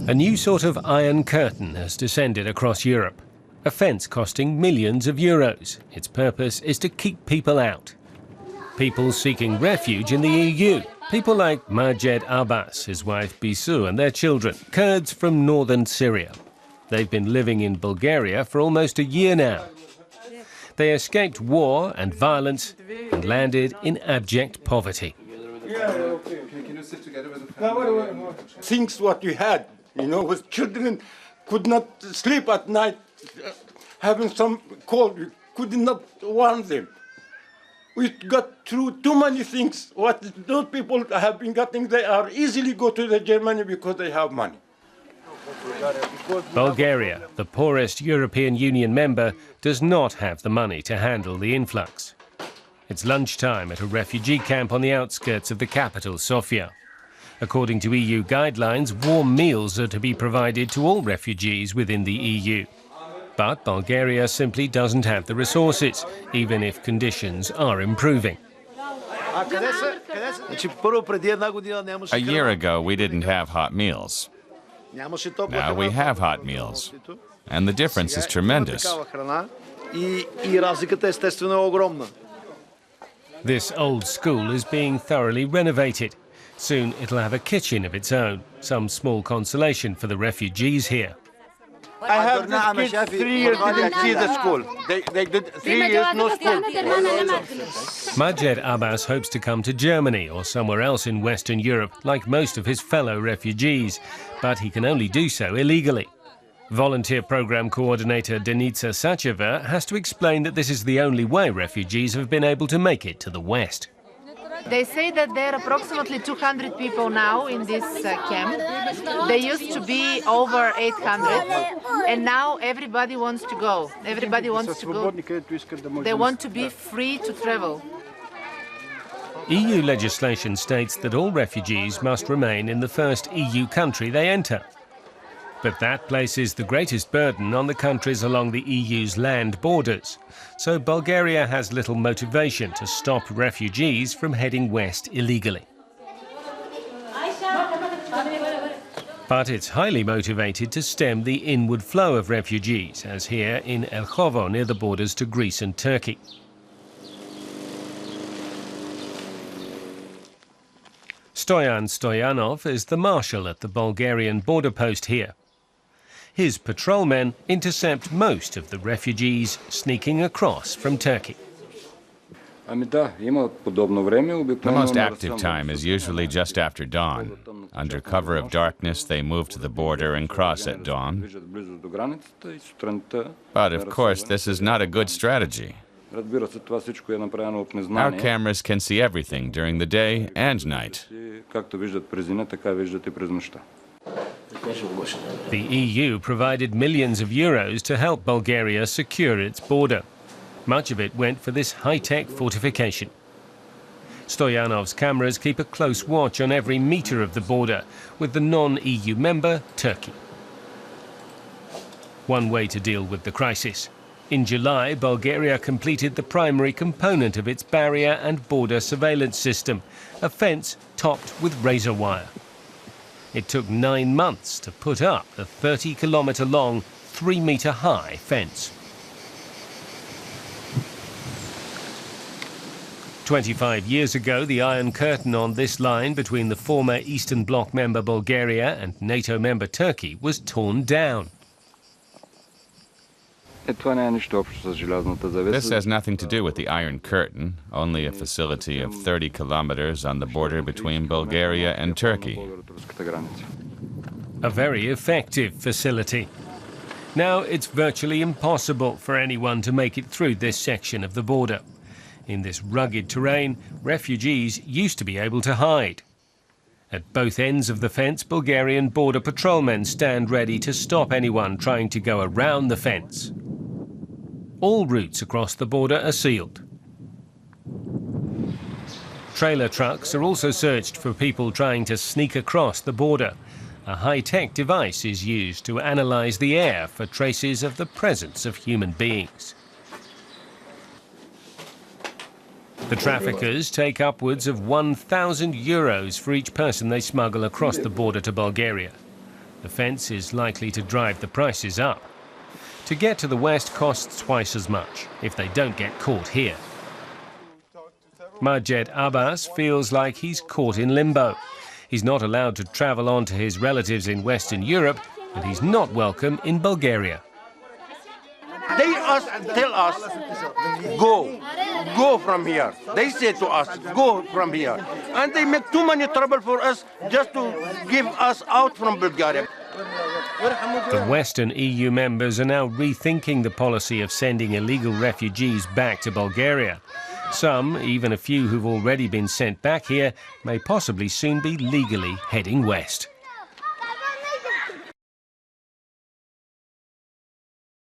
A new sort of iron curtain has descended across Europe. A fence costing millions of euros. Its purpose is to keep people out. People seeking refuge in the EU. People like Majed Abbas, his wife Bisu and their children, Kurds from northern Syria. They've been living in Bulgaria for almost a year now. They escaped war and violence and landed in abject poverty. Things what we had, with children could not sleep at night, having some cold, we could not warm them. We got through too many things. What those people have been getting, they are easily go to the Germany because they have money. Bulgaria, the poorest European Union member, does not have the money to handle the influx. It's lunchtime at a refugee camp on the outskirts of the capital, Sofia. According to EU guidelines, warm meals are to be provided to all refugees within the EU. But Bulgaria simply doesn't have the resources, even if conditions are improving. A year ago, we didn't have hot meals. Now we have hot meals, and the difference is tremendous. This old school is being thoroughly renovated. Soon it'll have a kitchen of its own, some small consolation for the refugees here. I have these kids 3 years didn't see the school. They did 3 years no school. Majed Abbas hopes to come to Germany or somewhere else in Western Europe, like most of his fellow refugees, but he can only do so illegally. Volunteer program coordinator Denica Sacheva has to explain that this is the only way refugees have been able to make it to the West. They say that there are approximately 200 people now in this camp. There used to be over 800, and now everybody wants to go. Everybody wants to go. They want to be free to travel. EU legislation states that all refugees must remain in the first EU country they enter. But that places the greatest burden on the countries along the EU's land borders. So Bulgaria has little motivation to stop refugees from heading west illegally. But it's highly motivated to stem the inward flow of refugees, as here in Elchovo, near the borders to Greece and Turkey. Stoyan Stoyanov is the marshal at the Bulgarian border post here. His patrolmen intercept most of the refugees sneaking across from Turkey. The most active time is usually just after dawn. Under cover of darkness, they move to the border and cross at dawn. But of course, this is not a good strategy. Our cameras can see everything during the day and night. The EU provided millions of euros to help Bulgaria secure its border. Much of it went for this high-tech fortification. Stoyanov's cameras keep a close watch on every metre of the border with the non-EU member, Turkey. One way to deal with the crisis. In July, Bulgaria completed the primary component of its barrier and border surveillance system, a fence topped with razor wire. It took 9 months to put up the 30-kilometre-long, 3-metre-high fence. 25 years ago, the Iron Curtain on this line between the former Eastern Bloc member Bulgaria and NATO member Turkey was torn down. This has nothing to do with the Iron Curtain, only a facility of 30 kilometers on the border between Bulgaria and Turkey. A very effective facility. Now it's virtually impossible for anyone to make it through this section of the border. In this rugged terrain, refugees used to be able to hide. At both ends of the fence, Bulgarian border patrolmen stand ready to stop anyone trying to go around the fence. All routes across the border are sealed. Trailer trucks are also searched for people trying to sneak across the border. A high-tech device is used to analyze the air for traces of the presence of human beings. The traffickers take upwards of 1,000 euros for each person they smuggle across the border to Bulgaria. The fence is likely to drive the prices up. To get to the west costs twice as much if they don't get caught here. Majed Abbas feels like he's caught in limbo. He's not allowed to travel on to his relatives in Western Europe, and he's not welcome in Bulgaria. They tell us, go from here. They say to us, go from here. And they make too many trouble for us just to give us out from Bulgaria. The Western EU members are now rethinking the policy of sending illegal refugees back to Bulgaria. Some, even a few who've already been sent back here, may possibly soon be legally heading west.